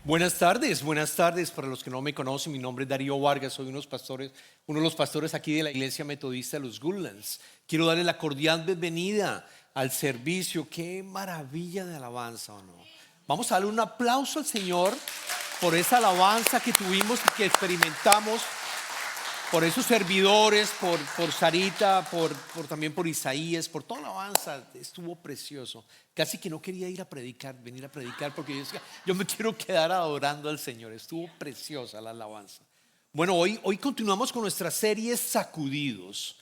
Buenas tardes para los que no me conocen. Mi nombre es Darío Vargas, soy uno de los pastores aquí de la Iglesia Metodista de los Goodlands. Quiero darle la cordial bienvenida al servicio. Qué maravilla de alabanza, ¿o no? Vamos a darle un aplauso al Señor por esa alabanza que tuvimos y que experimentamos, por esos servidores, por Sarita, también por Isaías, por toda la alabanza. Estuvo precioso. Casi que no quería venir a predicar, porque yo decía, yo me quiero quedar adorando al Señor. Estuvo preciosa la alabanza. Bueno, hoy continuamos con nuestra serie Sacudidos.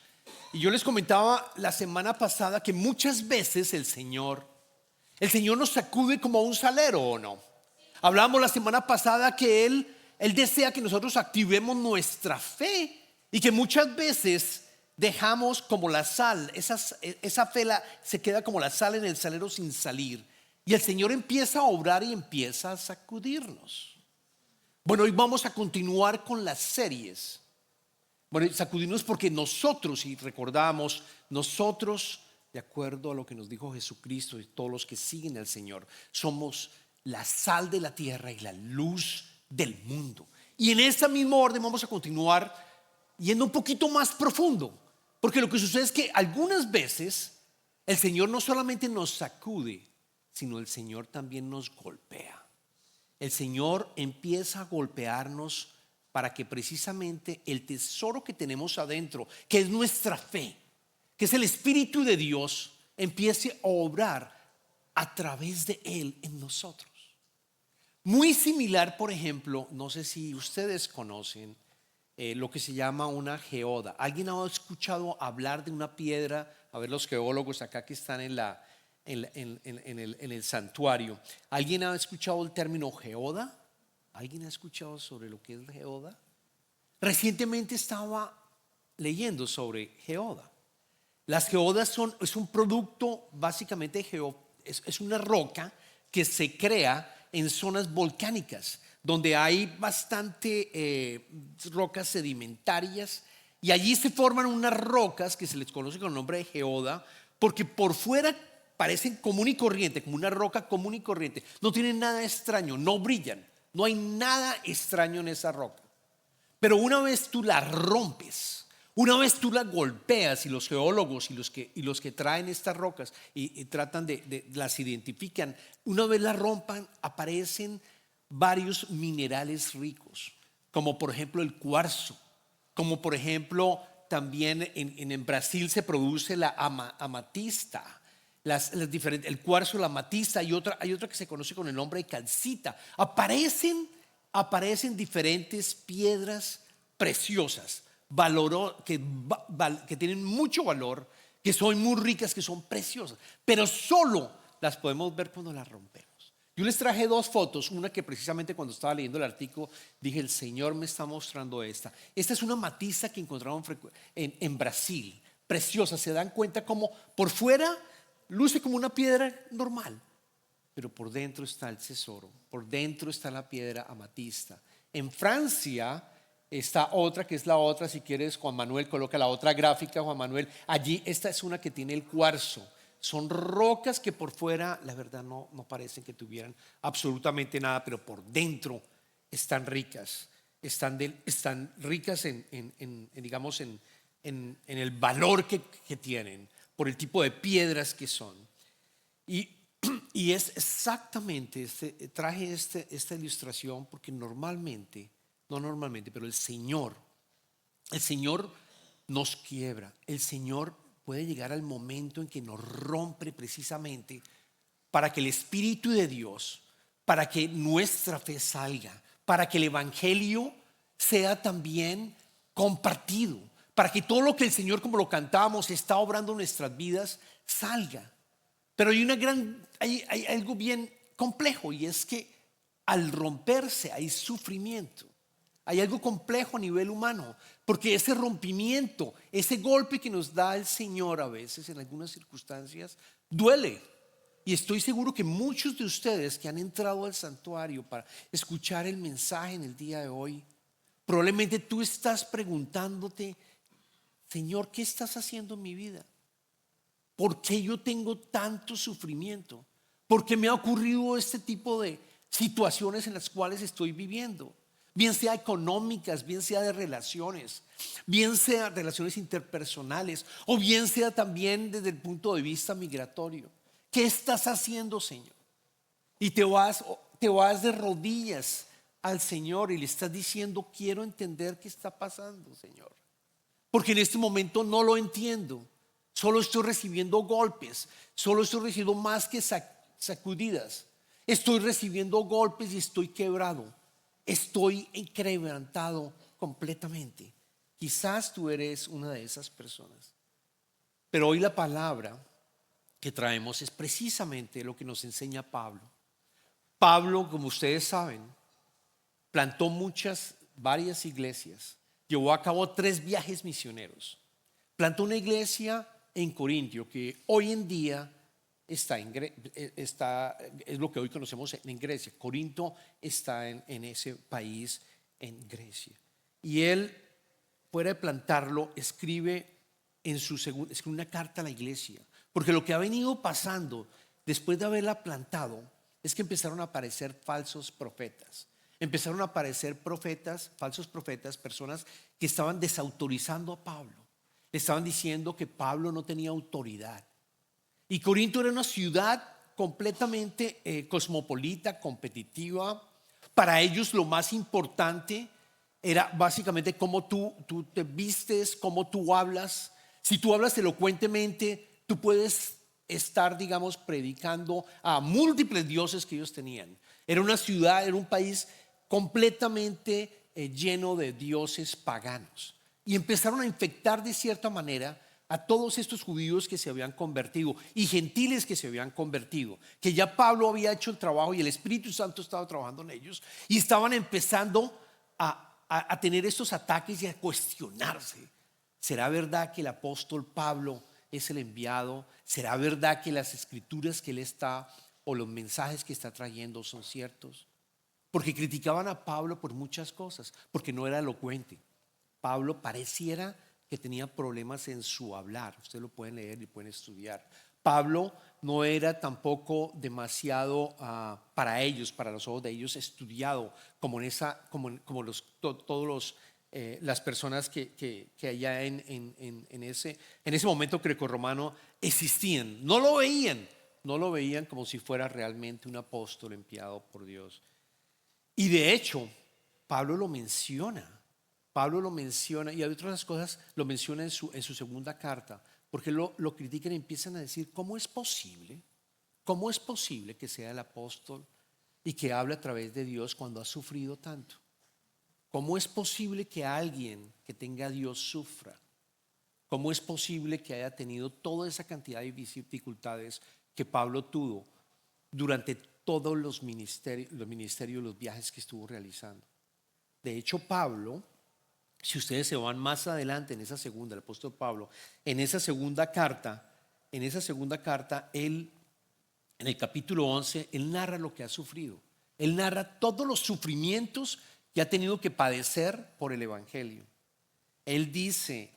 Y yo les comentaba la semana pasada que muchas veces el Señor nos sacude como a un salero, ¿o no? Hablamos la semana pasada que Él desea que nosotros activemos nuestra fe y que muchas veces dejamos como la sal, esa fe se queda como la sal en el salero sin salir. Y el Señor empieza a obrar y empieza a sacudirnos. Bueno, hoy vamos a continuar con las series. Bueno, sacudirnos porque nosotros, si recordamos, nosotros, de acuerdo a lo que nos dijo Jesucristo y todos los que siguen al Señor, somos la sal de la tierra y la luz del mundo. Y en ese mismo orden vamos a continuar yendo un poquito más profundo, porque lo que sucede es que algunas veces el Señor no solamente nos sacude, sino el Señor también nos golpea. El Señor empieza a golpearnos para que precisamente el tesoro que tenemos adentro, que es nuestra fe, que es el Espíritu de Dios, empiece a obrar a través de Él en nosotros. Muy similar, por ejemplo, no sé si ustedes conocen lo que se llama una geoda. ¿Alguien ha escuchado hablar de una piedra? A ver, los geólogos acá que están en el santuario. ¿Alguien ha escuchado el término geoda? ¿Alguien ha escuchado sobre lo que es geoda? Recientemente estaba leyendo sobre geoda. Las geodas es un producto básicamente es una roca que se crea en zonas volcánicas donde hay bastante rocas sedimentarias, y allí se forman unas rocas que se les conoce con el nombre de geoda, porque por fuera parecen común y corriente, como una roca común y corriente, no tienen nada extraño, no brillan, no hay nada extraño en esa roca. Pero una vez tú la rompes, una vez tú la golpeas, y los geólogos y los que traen estas rocas y tratan las identifican, una vez las rompan, aparecen varios minerales ricos, como por ejemplo el cuarzo, como por ejemplo también en Brasil se produce la amatista, el cuarzo, la amatista, hay otra que se conoce con el nombre de calcita. Aparecen diferentes piedras preciosas, que tienen mucho valor, que son muy ricas, que son preciosas, pero solo las podemos ver cuando las rompemos. Yo les traje dos fotos, una que precisamente cuando estaba leyendo el artículo dije, el Señor me está mostrando esta. Esta es una amatista que encontraron en Brasil, preciosa. Se dan cuenta como por fuera luce como una piedra normal, pero por dentro está el tesoro, por dentro está la piedra amatista. En Francia está otra, que es la otra. Si quieres, Juan Manuel, coloca la otra gráfica, Juan Manuel. Allí esta es una que tiene el cuarzo. Son rocas que por fuera, la verdad, no parecen que tuvieran absolutamente nada, pero por dentro están ricas. Están ricas digamos, en el valor que tienen, por el tipo de piedras que son. Y es exactamente, traje esta ilustración porque pero el Señor nos quiebra. El Señor puede llegar al momento en que nos rompe precisamente para que el Espíritu de Dios, para que nuestra fe salga, para que el Evangelio sea también compartido, para que todo lo que el Señor, como lo cantábamos, está obrando en nuestras vidas, salga. Pero hay algo bien complejo, y es que al romperse hay sufrimiento. Hay algo complejo a nivel humano, porque ese rompimiento, ese golpe que nos da el Señor a veces en algunas circunstancias, duele. Y estoy seguro que muchos de ustedes que han entrado al santuario para escuchar el mensaje en el día de hoy, probablemente tú estás preguntándote, Señor, ¿qué estás haciendo en mi vida? ¿Por qué yo tengo tanto sufrimiento? ¿Por qué me ha ocurrido este tipo de situaciones en las cuales estoy viviendo, bien sea económicas, bien sea de relaciones, bien sea relaciones interpersonales o bien sea también desde el punto de vista migratorio. ¿Qué estás haciendo, Señor? Y te vas de rodillas al Señor y le estás diciendo: quiero entender qué está pasando, Señor, porque en este momento no lo entiendo. Solo estoy recibiendo golpes, solo estoy recibiendo más que sacudidas. Estoy recibiendo golpes y estoy quebrado. Estoy quebrantado completamente. Quizás tú eres una de esas personas. Pero hoy la palabra que traemos es precisamente lo que nos enseña Pablo. Pablo, como ustedes saben, plantó varias iglesias. Llevó a cabo 3 viajes misioneros. Plantó una iglesia en Corintio que hoy en día es lo que hoy conocemos en Grecia. Corinto está en ese país, en Grecia. Y él, fuera de plantarlo, escribe una carta a la iglesia. Porque lo que ha venido pasando después de haberla plantado es que empezaron a aparecer falsos profetas. Empezaron a aparecer profetas, falsos profetas, personas que estaban desautorizando a Pablo. Le estaban diciendo que Pablo no tenía autoridad. Y Corinto era una ciudad completamente cosmopolita, competitiva. Para ellos lo más importante era básicamente cómo tú te vistes, cómo tú hablas. Si tú hablas elocuentemente, tú puedes estar, digamos, predicando a múltiples dioses que ellos tenían. Era una ciudad, era un país completamente lleno de dioses paganos. Y empezaron a infectar de cierta manera a todos estos judíos que se habían convertido y gentiles que se habían convertido, que ya Pablo había hecho el trabajo y el Espíritu Santo estaba trabajando en ellos y estaban empezando a tener estos ataques y a cuestionarse. ¿Será verdad que el apóstol Pablo es el enviado? ¿Será verdad que las escrituras que él está o los mensajes que está trayendo son ciertos? Porque criticaban a Pablo por muchas cosas, porque no era elocuente. Pablo pareciera que tenía problemas en su hablar. Ustedes lo pueden leer y pueden estudiar. Pablo no era tampoco demasiado para ellos, para los ojos de ellos, estudiado como todos las personas que allá en ese momento grecorromano existían. No lo veían como si fuera realmente un apóstol enviado por Dios. Y de hecho, Pablo lo menciona y hay otras cosas, lo menciona en su segunda carta, porque lo critican y empiezan a decir: ¿cómo es posible que sea el apóstol y que hable a través de Dios cuando ha sufrido tanto? ¿Cómo es posible que alguien que tenga a Dios sufra? ¿Cómo es posible que haya tenido toda esa cantidad de dificultades que Pablo tuvo durante todos los ministerios, los viajes que estuvo realizando? De hecho, Pablo, si ustedes se van más adelante el apóstol Pablo, en esa segunda carta, él, en el capítulo 11, él narra lo que ha sufrido. Él narra todos los sufrimientos que ha tenido que padecer por el evangelio. Él dice,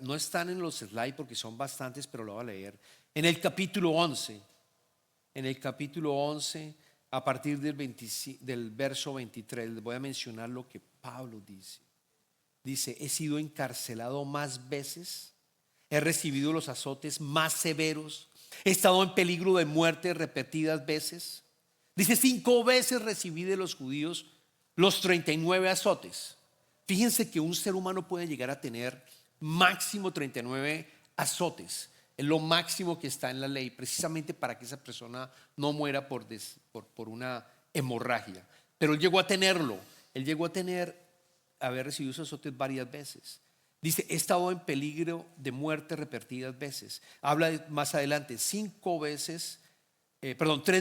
no están en los slides porque son bastantes, pero lo voy a leer. En el capítulo 11, a partir del verso 23, les voy a mencionar lo que Pablo dice. Dice: he sido encarcelado más veces, he recibido los azotes más severos, he estado en peligro de muerte repetidas veces. Dice: 5 veces recibí de los judíos los 39 azotes. Fíjense que un ser humano puede llegar a tener máximo 39 azotes. Es lo máximo que está en la ley, precisamente para que esa persona no muera por una hemorragia. Pero él llegó a tenerlo. Él llegó a haber recibido esos azotes varias veces. Dice: he estado en peligro de muerte repetidas veces. Habla más adelante: 3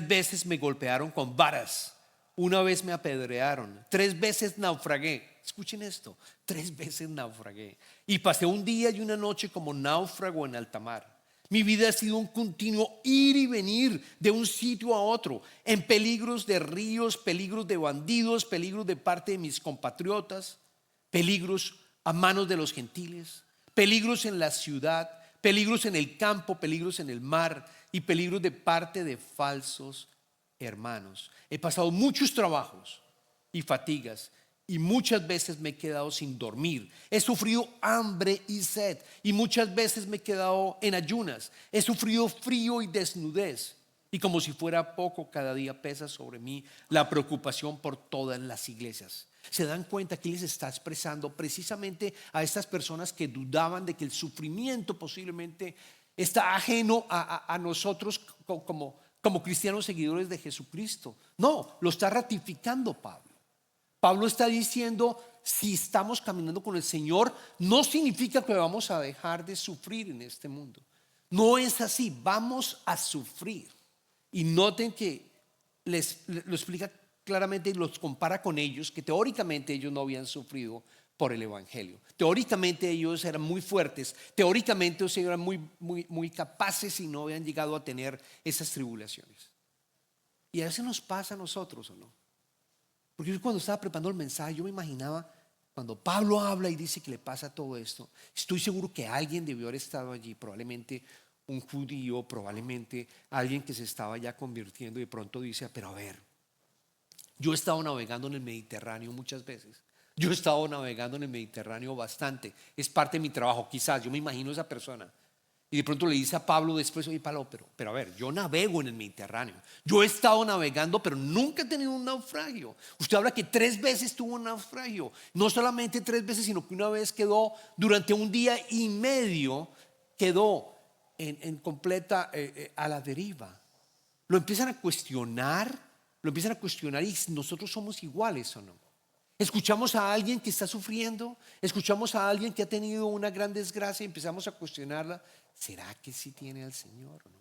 veces me golpearon con varas, una vez me apedrearon, 3 veces naufragué. Escuchen esto: 3 veces naufragué y pasé un día y una noche como náufrago en alta mar. Mi vida ha sido un continuo ir y venir de un sitio a otro, en peligros de ríos, peligros de bandidos, peligros de parte de mis compatriotas, peligros a manos de los gentiles, peligros en la ciudad, peligros en el campo, peligros en el mar y peligros de parte de falsos hermanos, he pasado muchos trabajos y fatigas y muchas veces me he quedado sin dormir. He sufrido hambre y sed y muchas veces me he quedado en ayunas. He sufrido frío y desnudez. Y como si fuera poco, cada día pesa sobre mí la preocupación por todas las iglesias. Se dan cuenta que les está expresando precisamente a estas personas que dudaban de que el sufrimiento posiblemente está ajeno a nosotros como cristianos seguidores de Jesucristo. No, lo está ratificando Pablo. Pablo está diciendo, si estamos caminando con el Señor, no significa que vamos a dejar de sufrir en este mundo. No es así, vamos a sufrir. Y noten que lo explica claramente y los compara con ellos, que teóricamente ellos no habían sufrido por el Evangelio. Teóricamente ellos eran muy fuertes, teóricamente ellos eran muy capaces y no habían llegado a tener esas tribulaciones. Y a veces nos pasa a nosotros, ¿o no? Porque yo cuando estaba preparando el mensaje, yo me imaginaba cuando Pablo habla y dice que le pasa todo esto, estoy seguro que alguien debió haber estado allí, probablemente un judío, probablemente alguien que se estaba ya convirtiendo y de pronto dice, pero a ver, yo he estado navegando en el Mediterráneo muchas veces. Yo he estado navegando en el Mediterráneo bastante. Es parte de mi trabajo, quizás. Yo me imagino a esa persona. Y de pronto le dice a Pablo después, oye Pablo, pero a ver, yo navego en el Mediterráneo. Yo he estado navegando, pero nunca he tenido un naufragio. Usted habla que 3 veces tuvo un naufragio. No solamente 3 veces, sino que una vez quedó durante un día y medio, quedó en completa a la deriva. Lo empiezan a cuestionar, y nosotros somos iguales o no. Escuchamos a alguien que está sufriendo, escuchamos a alguien que ha tenido una gran desgracia y empezamos a cuestionarla. ¿Será que sí tiene al Señor o no?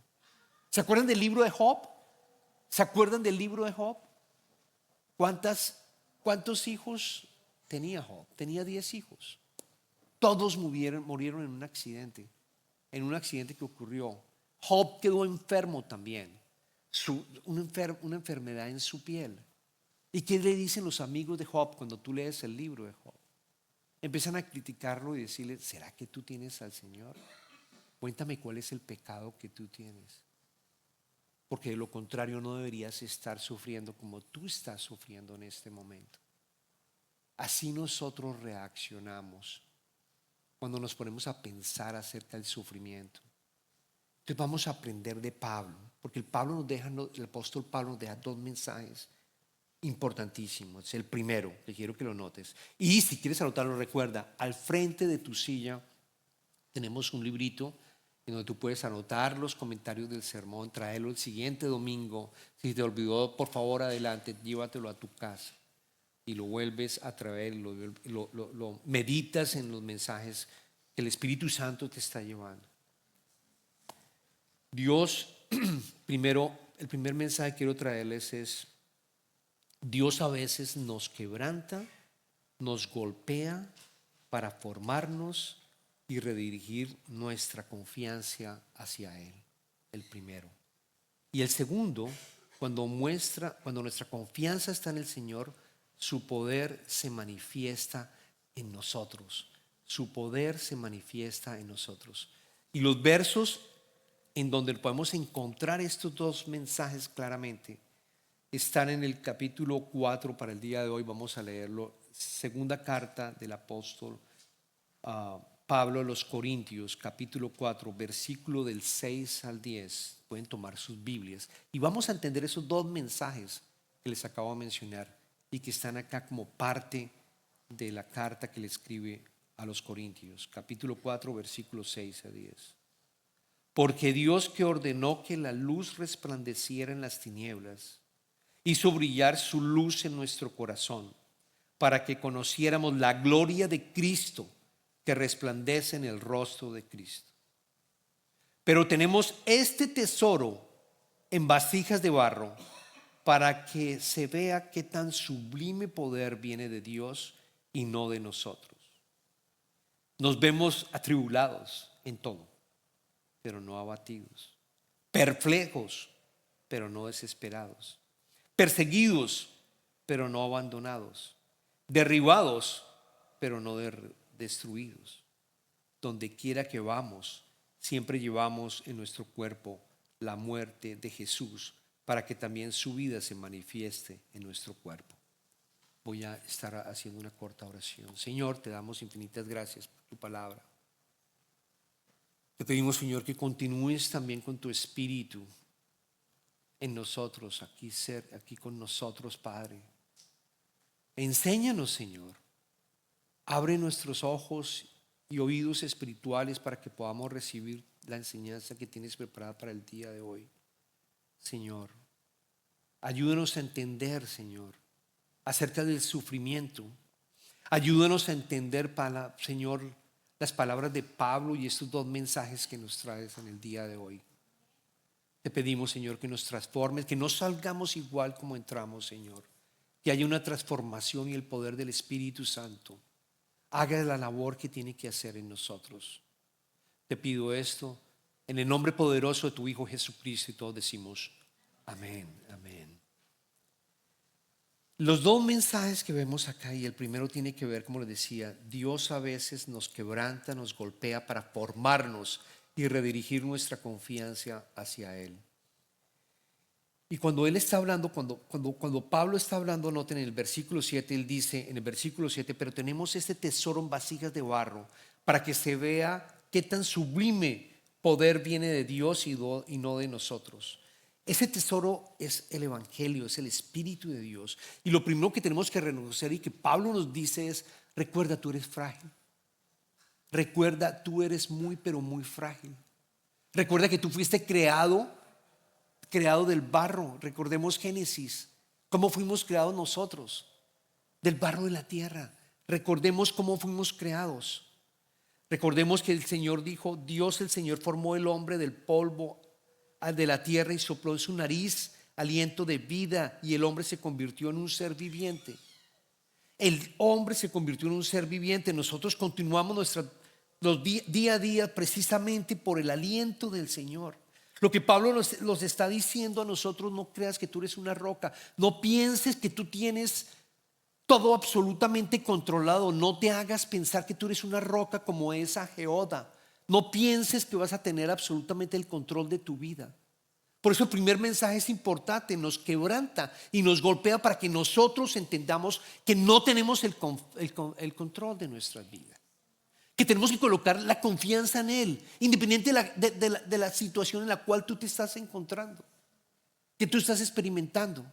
¿Se acuerdan del libro de Job? ¿Se acuerdan del libro de Job? ¿Cuántos hijos tenía Job? Tenía 10 hijos. Todos murieron en un accidente que ocurrió. Job quedó enfermo también, una enfermedad en su piel. ¿Y qué le dicen los amigos de Job cuando tú lees el libro de Job? Empiezan a criticarlo y decirle, ¿será que tú tienes al Señor? Cuéntame cuál es el pecado que tú tienes. Porque de lo contrario no deberías estar sufriendo como tú estás sufriendo en este momento. Así nosotros reaccionamos cuando nos ponemos a pensar acerca del sufrimiento. Entonces vamos a aprender de Pablo, porque el apóstol Pablo nos deja 2 mensajes importantísimos. El primero, que quiero que lo notes, y si quieres anotarlo, recuerda, al frente de tu silla tenemos un librito en donde tú puedes anotar los comentarios del sermón, traerlo el siguiente domingo. Si te olvidó, por favor, adelante, llévatelo a tu casa y lo vuelves a traer, lo meditas en los mensajes que el Espíritu Santo te está llevando. Dios, primero, el primer mensaje que quiero traerles es, Dios a veces nos quebranta, nos golpea para formarnos y redirigir nuestra confianza hacia Él, el primero. Y el segundo, cuando nuestra confianza está en el Señor, su poder se manifiesta en nosotros. Su poder se manifiesta en nosotros. Y los versos en donde podemos encontrar estos 2 mensajes claramente están en el capítulo 4 para el día de hoy. Vamos a leerlo. Segunda carta del apóstol Pablo a los Corintios, capítulo 4, versículo del 6 al 10. Pueden tomar sus Biblias y vamos a entender esos 2 mensajes que les acabo de mencionar y que están acá como parte de la carta que le escribe a los Corintios, capítulo 4, versículo 6 a 10. Porque Dios, que ordenó que la luz resplandeciera en las tinieblas, hizo brillar su luz en nuestro corazón para que conociéramos la gloria de Cristo que resplandece en el rostro de Cristo. Pero tenemos este tesoro en vasijas de barro para que se vea qué tan sublime poder viene de Dios y no de nosotros. Nos vemos atribulados en todo, pero no abatidos, perplejos, pero no desesperados, perseguidos, pero no abandonados, derribados, pero no destruidos. Donde quiera que vamos, siempre llevamos en nuestro cuerpo la muerte de Jesús para que también su vida se manifieste en nuestro cuerpo. Voy a estar haciendo una corta oración. Señor, te damos infinitas gracias por tu palabra. Te pedimos, Señor, que continúes también con tu espíritu en nosotros, aquí con nosotros, Padre. Enséñanos, Señor. Abre nuestros ojos y oídos espirituales para que podamos recibir la enseñanza que tienes preparada para el día de hoy. Señor, ayúdanos a entender, Señor, acerca del sufrimiento. Ayúdanos a entender, Señor, las palabras de Pablo y estos dos mensajes que nos traes en el día de hoy. Te pedimos, Señor, que nos transformes, que no salgamos igual como entramos, Señor. Que haya una transformación y el poder del Espíritu Santo haga la labor que tiene que hacer en nosotros. Te pido esto en el nombre poderoso de tu Hijo Jesucristo, y todos decimos amén, amén. Los dos mensajes que vemos acá, y el primero tiene que ver, como les decía, Dios a veces nos quebranta, nos golpea para formarnos y redirigir nuestra confianza hacia Él. Y cuando Él está hablando, cuando Pablo está hablando, noten en el versículo 7, él dice en el versículo 7, pero tenemos este tesoro en vasijas de barro para que se vea qué tan sublime poder viene de Dios y no de nosotros. Ese tesoro es el Evangelio, es el Espíritu de Dios. Y lo primero que tenemos que reconocer y que Pablo nos dice es, recuerda, tú eres frágil. Recuerda, tú eres muy, pero muy frágil. Recuerda que tú fuiste creado del barro. Recordemos Génesis, cómo fuimos creados nosotros, del barro de la tierra. Recordemos cómo fuimos creados. Recordemos que el Señor dijo, Dios el Señor formó el hombre del polvo de la tierra y sopló en su nariz aliento de vida, y el hombre se convirtió en un ser viviente. El hombre se convirtió en un ser viviente. Nosotros continuamos día a día precisamente por el aliento del Señor. Lo que Pablo nos está diciendo a nosotros: no creas que tú eres una roca, no pienses que tú tienes todo absolutamente controlado, no te hagas pensar que tú eres una roca como esa geoda, no pienses que vas a tener absolutamente el control de tu vida. Por eso el primer mensaje es importante, nos quebranta y nos golpea para que nosotros entendamos que no tenemos el control de nuestras vidas, que tenemos que colocar la confianza en Él, independiente de la situación en la cual tú te estás encontrando, que tú estás experimentando.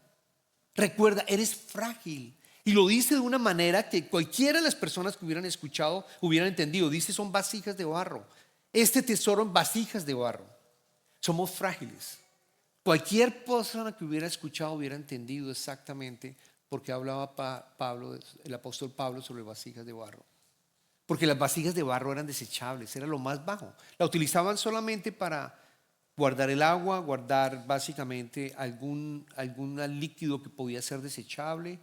Recuerda, eres frágil. Y lo dice de una manera que cualquiera de las personas que hubieran escuchado hubieran entendido. Dice, son vasijas de barro. Este tesoro en vasijas de barro. Somos frágiles. Cualquier persona que hubiera escuchado hubiera entendido exactamente por qué hablaba el apóstol Pablo sobre vasijas de barro. Porque las vasijas de barro eran desechables, era lo más bajo. La utilizaban solamente para guardar el agua, guardar básicamente algún líquido que podía ser desechable,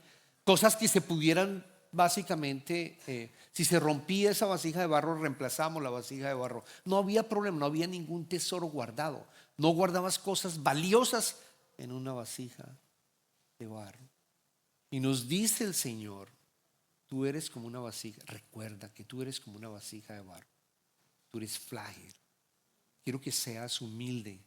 cosas que se pudieran básicamente, si se rompía esa vasija de barro, reemplazamos la vasija de barro. No había problema, no había ningún tesoro guardado. No guardabas cosas valiosas en una vasija de barro. Y nos dice el Señor, tú eres como una vasija. Recuerda que tú eres como una vasija de barro. Tú eres frágil. Quiero que seas humilde.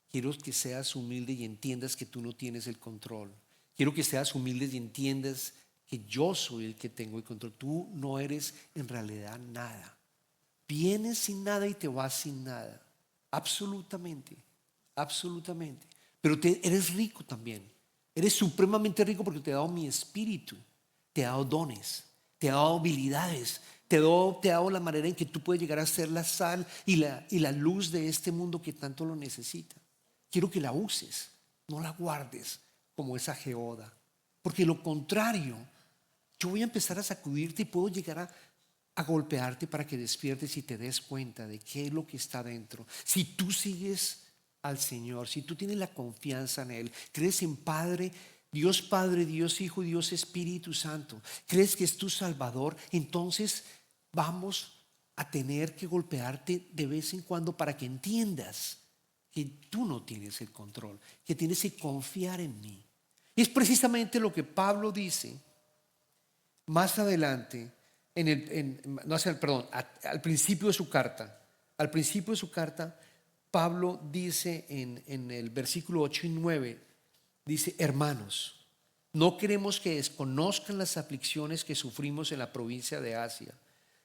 Quiero que seas humilde y entiendas que tú no tienes el control. Quiero que seas humilde y entiendas que yo soy el que tengo el control. Tú no eres en realidad nada. Vienes sin nada y te vas sin nada. Absolutamente, absolutamente. Pero eres rico también. Eres supremamente rico porque te he dado mi espíritu. Te he dado dones, te he dado habilidades, te he dado la manera en que tú puedes llegar a ser la sal y la luz de este mundo que tanto lo necesita. Quiero que la uses, no la guardes como esa geoda, porque lo contrario, yo voy a empezar a sacudirte y puedo llegar a golpearte para que despiertes y te des cuenta de qué es lo que está dentro. Si tú sigues al Señor, si tú tienes la confianza en Él, crees en Padre, Dios Hijo y Dios Espíritu Santo, crees que es tu Salvador, entonces vamos a tener que golpearte de vez en cuando para que entiendas que tú no tienes el control, que tienes que confiar en mí. Y es precisamente lo que Pablo dice más adelante, al principio de su carta. Al principio de su carta, Pablo dice en el versículo 8 y 9, Dice, hermanos, no queremos que desconozcan las aflicciones que sufrimos en la provincia de Asia.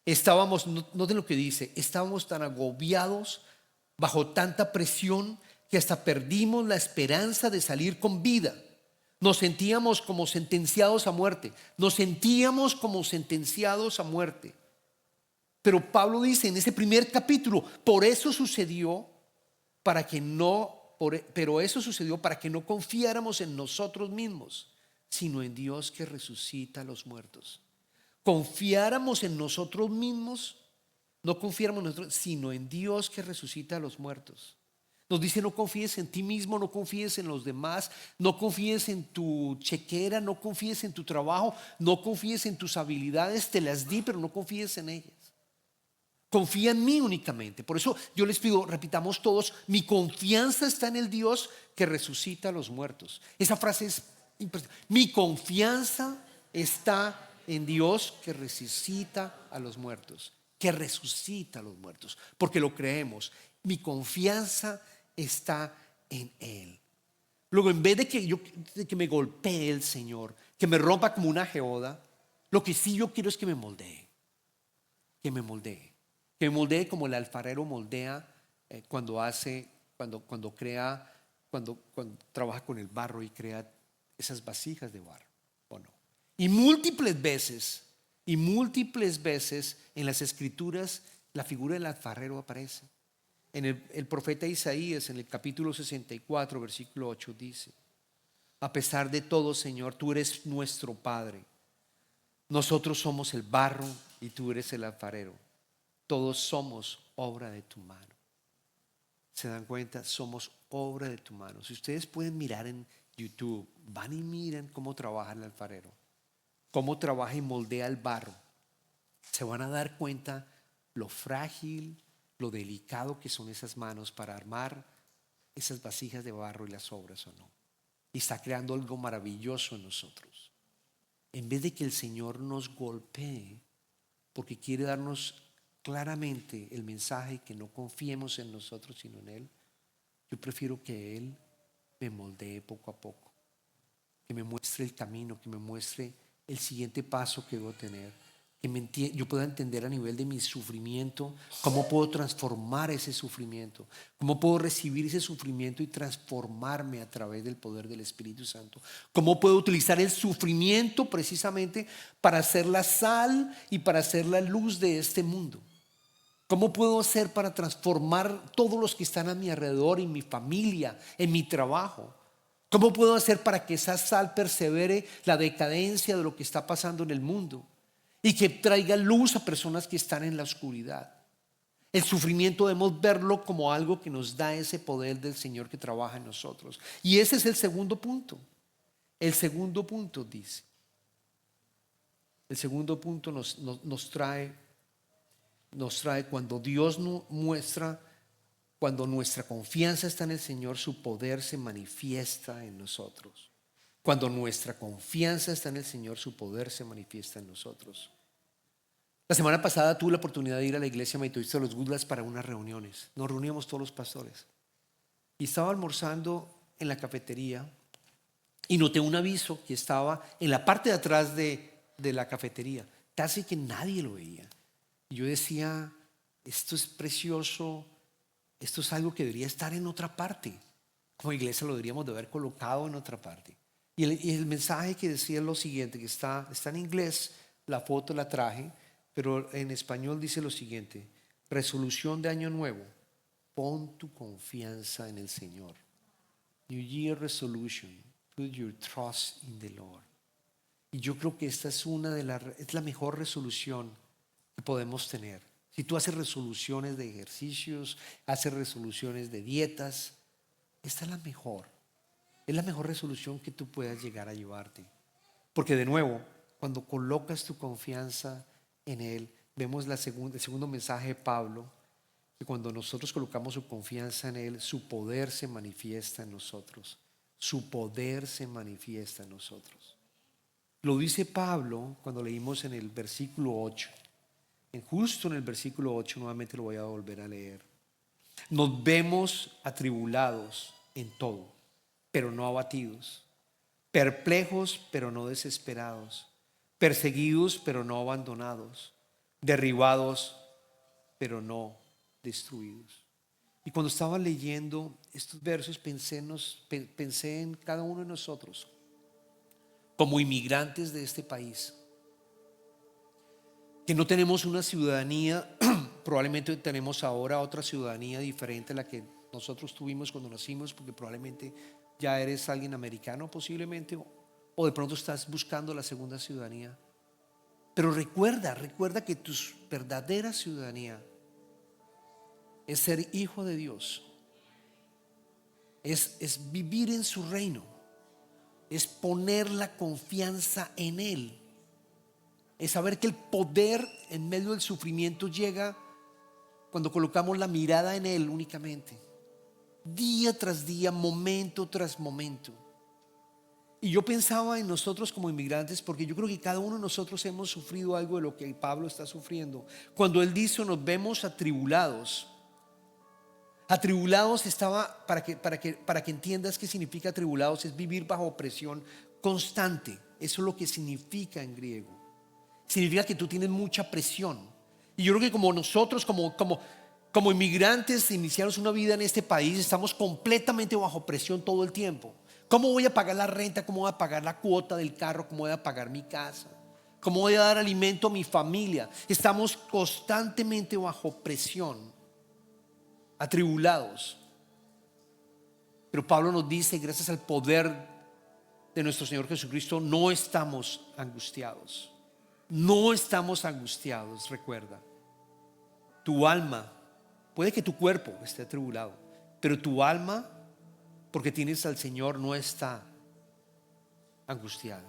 Estábamos, noten lo que dice, estábamos tan agobiados bajo tanta presión que hasta perdimos la esperanza de salir con vida. Nos sentíamos como sentenciados a muerte. Nos sentíamos como sentenciados a muerte. Pero Pablo dice en ese primer capítulo, por eso sucedió para que no, pero eso sucedió para que no confiáramos en nosotros mismos, sino en Dios que resucita a los muertos. Confiáramos en nosotros mismos, no confiáramos en nosotros, sino en Dios que resucita a los muertos. Nos dice, no confíes en ti mismo, no confíes en los demás, no confíes en tu chequera, no confíes en tu trabajo, no confíes en tus habilidades, te las di, pero no confíes en ellas. Confía en mí únicamente. Por eso yo les pido, repitamos todos, mi confianza está en el Dios que resucita a los muertos. Esa frase es impresionante. Mi confianza está en Dios que resucita a los muertos. Que resucita a los muertos. Porque lo creemos. Mi confianza está en Él. Luego, en vez de que me golpee el Señor, que me rompa como una geoda, lo que sí yo quiero es que me moldee. Que me moldee. Que me moldee como el alfarero moldea cuando trabaja con el barro y crea esas vasijas de barro, ¿o no? Y múltiples veces en las escrituras la figura del alfarero aparece. En el profeta Isaías, en el capítulo 64, versículo 8 dice, a pesar de todo, Señor, tú eres nuestro Padre. Nosotros somos el barro y tú eres el alfarero. Todos somos obra de tu mano. ¿Se dan cuenta? Somos obra de tu mano. Si ustedes pueden mirar en YouTube, van y miran cómo trabaja el alfarero, cómo trabaja y moldea el barro. Se van a dar cuenta lo frágil, lo delicado que son esas manos para armar esas vasijas de barro y las obras o no. Y está creando algo maravilloso en nosotros. En vez de que el Señor nos golpee, porque quiere darnos claramente el mensaje que no confiemos en nosotros sino en Él, yo prefiero que Él me moldee poco a poco, que me muestre el camino, que me muestre el siguiente paso que debo tener, que yo pueda entender a nivel de mi sufrimiento cómo puedo transformar ese sufrimiento, cómo puedo recibir ese sufrimiento y transformarme a través del poder del Espíritu Santo, cómo puedo utilizar el sufrimiento precisamente para hacer la sal y para hacer la luz de este mundo. ¿Cómo puedo hacer para transformar todos los que están a mi alrededor, en mi familia, en mi trabajo? ¿Cómo puedo hacer para que esa sal persevere la decadencia de lo que está pasando en el mundo y que traiga luz a personas que están en la oscuridad? El sufrimiento debemos verlo como algo que nos da ese poder del Señor que trabaja en nosotros. Y ese es el segundo punto. El segundo punto dice, el segundo punto nos trae cuando Dios nos muestra, cuando nuestra confianza está en el Señor, su poder se manifiesta en nosotros. Cuando nuestra confianza está en el Señor, su poder se manifiesta en nosotros. La semana pasada tuve la oportunidad de ir a la iglesia metodista de los Goodlands para unas reuniones. Nos reuníamos todos los pastores. Y estaba almorzando en la cafetería y noté un aviso que estaba en la parte de atrás de la cafetería. Casi que nadie lo veía. Y yo decía, esto es precioso, esto es algo que debería estar en otra parte. Como iglesia lo deberíamos de haber colocado en otra parte. Y el mensaje que decía es lo siguiente, que está en inglés, la foto la traje, pero en español dice lo siguiente: resolución de año nuevo, pon tu confianza en el Señor. New Year Resolution, put your trust in the Lord. Y yo creo que esta es es la mejor resolución que podemos tener. Si tú haces resoluciones de ejercicios, haces resoluciones de dietas, esta es la mejor. Es la mejor resolución que tú puedas llegar a llevarte. Porque de nuevo, cuando colocas tu confianza en Él, vemos el segundo mensaje de Pablo, que cuando nosotros colocamos su confianza en Él, su poder se manifiesta en nosotros. Su poder se manifiesta en nosotros. Lo dice Pablo cuando leímos en el versículo 8. Justo en el versículo 8, nuevamente lo voy a volver a leer. Nos vemos atribulados en todo, pero no abatidos. perplejos pero no desesperados, perseguidos pero no abandonados, derribados pero no destruidos. Y cuando estaba leyendo estos versos pensé en cada uno de nosotros como inmigrantes de este país, que no tenemos una ciudadanía, probablemente tenemos ahora otra ciudadanía diferente a la que nosotros tuvimos cuando nacimos, porque probablemente ya eres alguien americano posiblemente, o de pronto estás buscando la segunda ciudadanía. Pero recuerda que tu verdadera ciudadanía es ser hijo de Dios, es vivir en su reino, es poner la confianza en Él, es saber que el poder en medio del sufrimiento llega cuando colocamos la mirada en Él únicamente, día tras día, momento tras momento. Y yo pensaba en nosotros como inmigrantes, porque yo creo que cada uno de nosotros hemos sufrido algo de lo que Pablo está sufriendo. Cuando él dice nos vemos atribulados. Atribulados estaba, para que entiendas qué significa atribulados, es vivir bajo opresión constante. Eso es lo que significa en griego. Significa que tú tienes mucha presión. Y yo creo que como nosotros, como inmigrantes, iniciamos una vida en este país, estamos completamente bajo presión todo el tiempo. ¿Cómo voy a pagar la renta? ¿Cómo voy a pagar la cuota del carro? ¿Cómo voy a pagar mi casa? ¿Cómo voy a dar alimento a mi familia? Estamos constantemente bajo presión, atribulados. Pero Pablo nos dice, gracias al poder de nuestro Señor Jesucristo, no estamos angustiados. No estamos angustiados, recuerda. Tu alma, puede que tu cuerpo esté atribulado, pero tu alma, porque tienes al Señor, no está angustiada.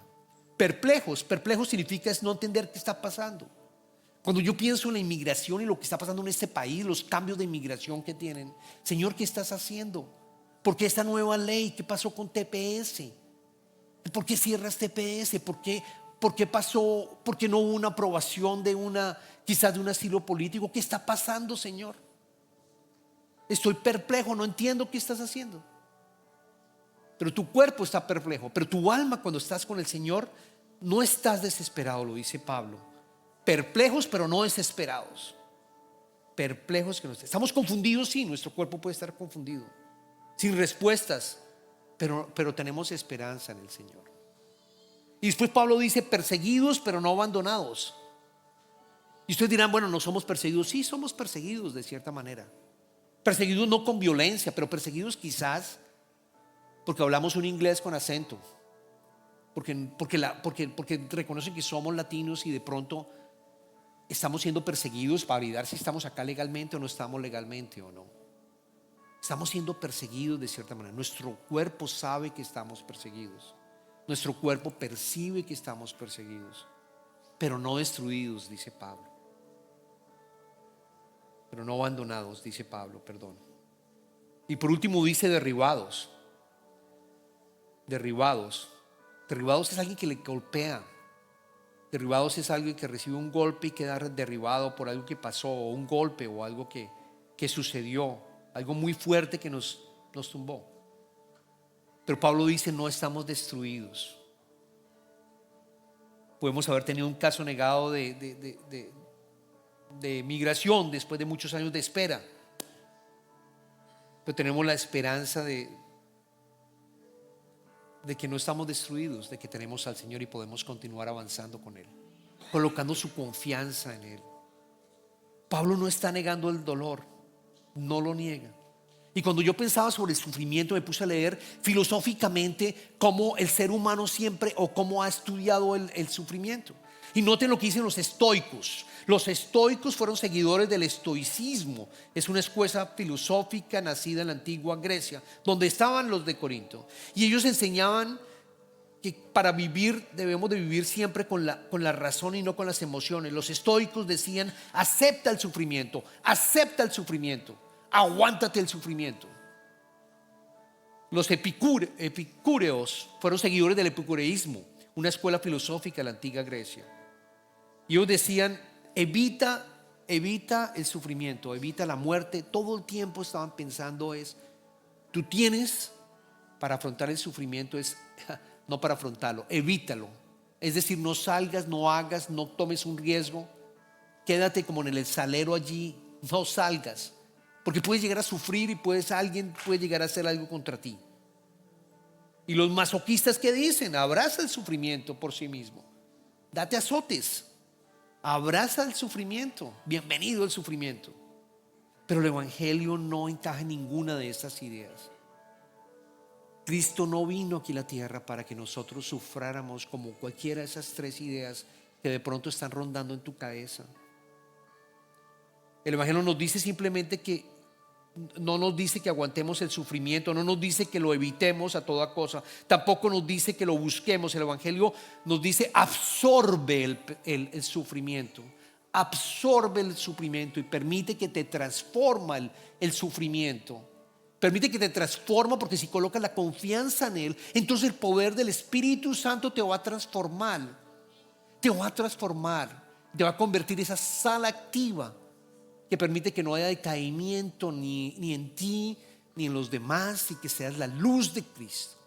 Perplejos significa es no entender qué está pasando. Cuando yo pienso en la inmigración y lo que está pasando en este país, los cambios de inmigración que tienen, Señor, ¿qué estás haciendo? ¿Por qué esta nueva ley? ¿Qué pasó con TPS? ¿Por qué cierras TPS? ¿Por qué pasó? ¿Por qué no hubo una aprobación quizás de un asilo político? ¿Qué está pasando, Señor? Estoy perplejo, no entiendo qué estás haciendo. Pero tu cuerpo está perplejo, pero tu alma, cuando estás con el Señor, no estás desesperado, lo dice Pablo. Perplejos pero no desesperados. Perplejos que no estamos confundidos, sí, nuestro cuerpo puede estar confundido, sin respuestas, pero tenemos esperanza en el Señor. Y después Pablo dice perseguidos pero no abandonados. Y ustedes dirán, bueno, no somos perseguidos. Sí, somos perseguidos de cierta manera. Perseguidos no con violencia, pero perseguidos quizás porque hablamos un inglés con acento, porque reconocen que somos latinos y de pronto estamos siendo perseguidos para validar si estamos acá legalmente o no estamos legalmente o no. Estamos siendo perseguidos de cierta manera. Nuestro cuerpo sabe que estamos perseguidos. Nuestro cuerpo percibe que estamos perseguidos, pero no destruidos, dice Pablo. Pero no abandonados, dice Pablo, perdón. Y por último dice derribados. Derribados es alguien que le golpea. Derribados es alguien que recibe un golpe y queda derribado por algo que pasó, o un golpe o algo que sucedió, algo muy fuerte que nos tumbó. Pero Pablo dice no estamos destruidos. Podemos haber tenido un caso negado de migración después de muchos años de espera, pero tenemos la esperanza de que no estamos destruidos, de que tenemos al Señor y podemos continuar avanzando con Él, colocando su confianza en Él. Pablo no está negando el dolor, no lo niega. Y cuando yo pensaba sobre el sufrimiento, me puse a leer filosóficamente cómo el ser humano siempre, o cómo ha estudiado el sufrimiento. Y noten lo que dicen los estoicos. Los estoicos fueron seguidores del estoicismo. Es una escuela filosófica nacida en la antigua Grecia, donde estaban los de Corinto. Y ellos enseñaban que para vivir debemos de vivir siempre con la razón y no con las emociones. Los estoicos decían: acepta el sufrimiento, aguántate el sufrimiento. Los epicúreos fueron seguidores del epicureísmo, una escuela filosófica de la antigua Grecia. Y ellos decían: evita el sufrimiento, evita la muerte. Todo el tiempo estaban pensando tú tienes para afrontar el sufrimiento es no para afrontarlo. Evítalo. Es decir, no salgas, no hagas, no tomes un riesgo. Quédate como en el salero allí, no salgas. Porque puedes llegar a sufrir y alguien puede llegar a hacer algo contra ti. Y los masoquistas, ¿qué dicen? Abraza el sufrimiento por sí mismo. Date azotes. Abraza el sufrimiento. Bienvenido al sufrimiento. Pero el evangelio no encaja en ninguna de estas ideas. Cristo no vino aquí a la tierra para que nosotros sufráramos como cualquiera de esas tres ideas que de pronto están rondando en tu cabeza. El evangelio nos dice simplemente que no nos dice que aguantemos el sufrimiento, no nos dice que lo evitemos a toda cosa, tampoco nos dice que lo busquemos. El evangelio nos dice absorbe el sufrimiento, absorbe el sufrimiento y permite que te transforma el sufrimiento. Permite que te transforma, porque si colocas la confianza en Él, entonces el poder del Espíritu Santo te va a transformar. Te va a transformar, te va a convertir en esa sal activa que permite que no haya decaimiento ni en ti ni en los demás, y que seas la luz de Cristo.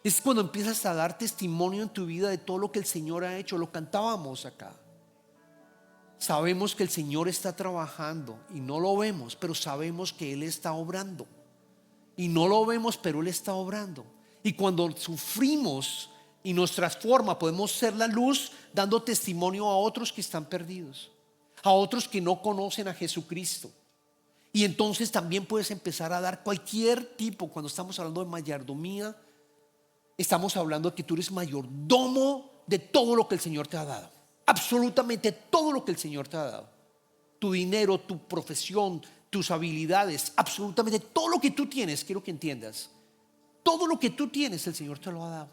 Es cuando empiezas a dar testimonio en tu vida de todo lo que el Señor ha hecho. Lo cantábamos acá. Sabemos que el Señor está trabajando y no lo vemos, pero sabemos que Él está obrando. Y no lo vemos, pero Él está obrando. Y cuando sufrimos y nos transforma, podemos ser la luz, dando testimonio a otros que están perdidos, a otros que no conocen a Jesucristo. Y entonces también puedes empezar a dar cualquier tipo. Cuando estamos hablando de mayordomía, estamos hablando de que tú eres mayordomo de todo lo que el Señor te ha dado. Absolutamente todo lo que el Señor te ha dado. Tu dinero, tu profesión, tus habilidades, absolutamente todo lo que tú tienes. Quiero que entiendas, todo lo que tú tienes el Señor te lo ha dado.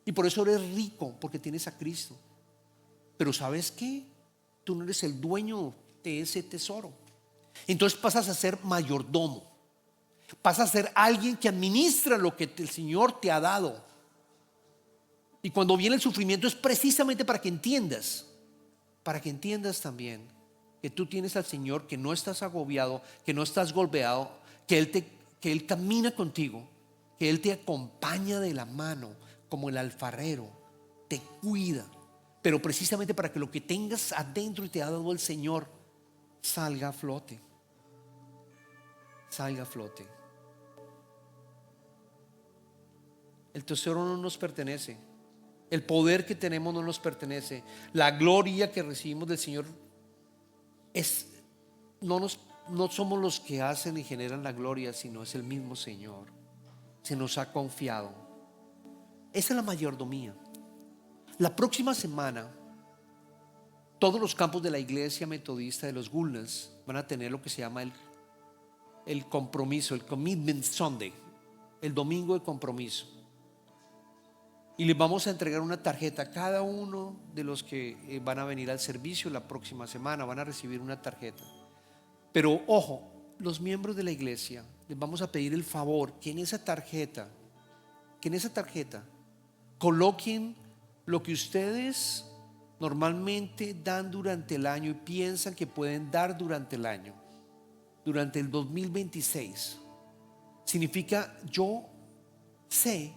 Y por eso eres rico, porque tienes a Cristo. Pero ¿sabes qué? Tú no eres el dueño de ese tesoro. Entonces pasas a ser mayordomo. Pasas a ser alguien que administra lo que el Señor te ha dado. Y cuando viene el sufrimiento es precisamente para que entiendas también que tú tienes al Señor, que no estás agobiado, que no estás golpeado, que Él camina contigo, que Él te acompaña de la mano como el alfarero, te cuida. Pero precisamente para que lo que tengas adentro y te ha dado el Señor salga a flote. Salga a flote. El tesoro no nos pertenece. El poder que tenemos no nos pertenece. La gloria que recibimos del Señor no somos los que hacen y generan la gloria, sino es el mismo Señor. Se nos ha confiado. Esa es la mayordomía. La próxima semana, todos los campos de la iglesia metodista de los Woodlands van a tener lo que se llama el compromiso, el Commitment Sunday, el domingo de compromiso. Y les vamos a entregar una tarjeta a cada uno de los que van a venir al servicio la próxima semana. Van a recibir una tarjeta. Pero ojo, los miembros de la iglesia les vamos a pedir el favor que en esa tarjeta coloquen lo que ustedes normalmente dan durante el año y piensan que pueden dar durante el año, durante el 2026. Significa, yo sé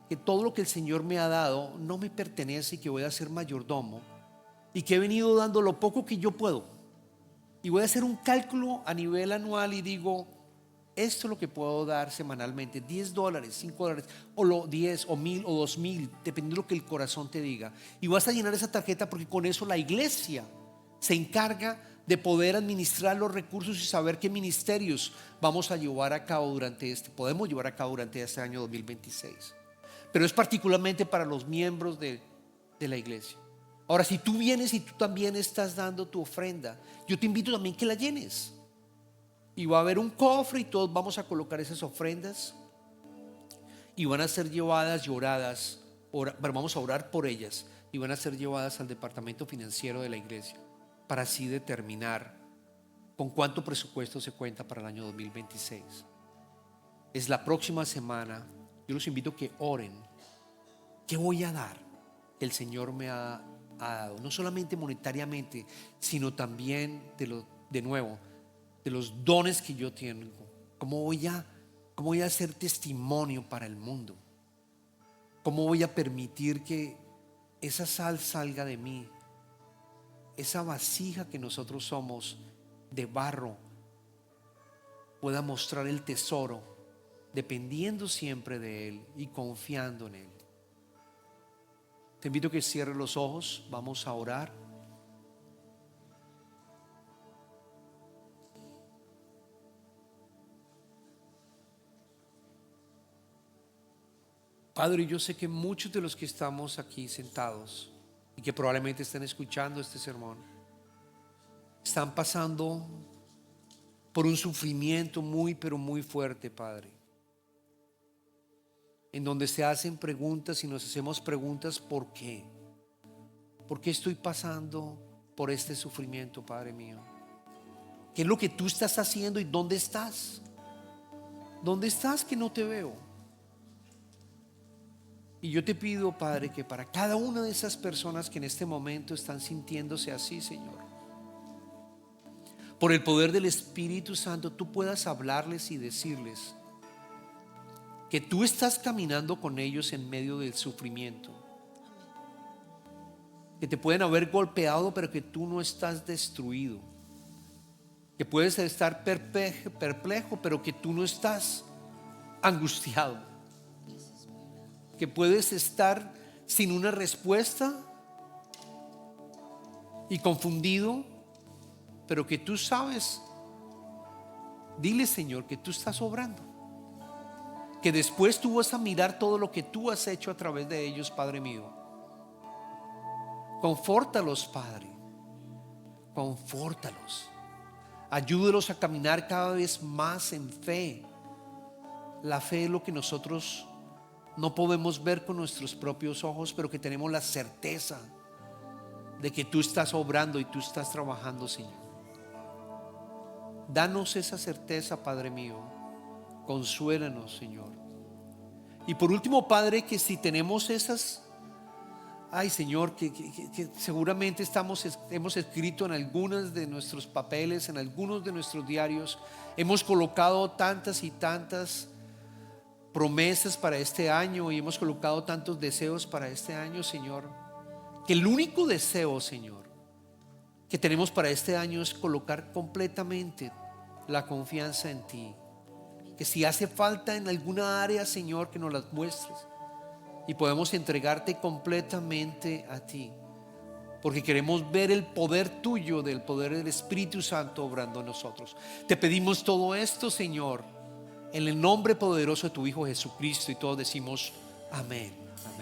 que todo lo que el Señor me ha dado no me pertenece, y que voy a ser mayordomo, y que he venido dando lo poco que yo puedo, y voy a hacer un cálculo a nivel anual y digo, esto es lo que puedo dar semanalmente: $10, $5, o lo 10 o 1000 o 2000, dependiendo de lo que el corazón te diga. Y vas a llenar esa tarjeta, porque con eso la iglesia se encarga de poder administrar los recursos y saber qué ministerios podemos llevar a cabo durante este año 2026. Pero es particularmente para los miembros de la iglesia. Ahora, si tú vienes y tú también estás dando tu ofrenda, yo te invito también que la llenes. Y va a haber un cofre y todos vamos a colocar esas ofrendas y van a ser llevadas y oradas. Vamos a orar por ellas y van a ser llevadas al departamento financiero de la iglesia, para así determinar con cuánto presupuesto se cuenta para el año 2026. Es la próxima semana. Yo los invito a que oren. ¿Qué voy a dar? El Señor me ha dado, no solamente monetariamente, sino también de los dones que yo tengo. ¿Cómo voy a hacer testimonio para el mundo? ¿Cómo voy a permitir que esa sal salga de mí? Esa vasija que nosotros somos de barro pueda mostrar el tesoro, dependiendo siempre de Él y confiando en Él. Te invito a que cierres los ojos, vamos a orar. Padre, yo sé que muchos de los que estamos aquí sentados y que probablemente estén escuchando este sermón están pasando por un sufrimiento muy, pero muy fuerte, Padre, en donde se hacen preguntas y nos hacemos preguntas: ¿por qué? ¿Por qué estoy pasando por este sufrimiento, Padre mío? ¿Qué es lo que tú estás haciendo y dónde estás? ¿Dónde estás que no te veo? Y yo te pido, Padre, que para cada una de esas personas que en este momento están sintiéndose así, Señor, por el poder del Espíritu Santo, tú puedas hablarles y decirles que tú estás caminando con ellos en medio del sufrimiento, que te pueden haber golpeado, pero que tú no estás destruido, que puedes estar perplejo, pero que tú no estás angustiado, que puedes estar sin una respuesta y confundido, pero que tú sabes. Dile, Señor, que tú estás obrando, que después tú vas a mirar todo lo que tú has hecho a través de ellos, Padre mío. Confórtalos, Padre, confórtalos, ayúdalos a caminar cada vez más en fe. La fe es lo que nosotros no podemos ver con nuestros propios ojos, pero que tenemos la certeza de que tú estás obrando y tú estás trabajando, Señor. Danos esa certeza, Padre mío. Consuélanos, Señor. Y por último, Padre, que si tenemos esas, Señor, que seguramente hemos escrito en algunos de nuestros papeles, en algunos de nuestros diarios, hemos colocado tantas y tantas promesas para este año y hemos colocado tantos deseos para este año, Señor, que el único deseo, Señor, que tenemos para este año es colocar completamente la confianza en ti. Que si hace falta en alguna área, Señor, que nos las muestres y podemos entregarte completamente a ti, porque queremos ver el poder tuyo, del poder del Espíritu Santo obrando en nosotros. Te pedimos todo esto, Señor, en el nombre poderoso de tu Hijo Jesucristo, y todos decimos amén. Amén.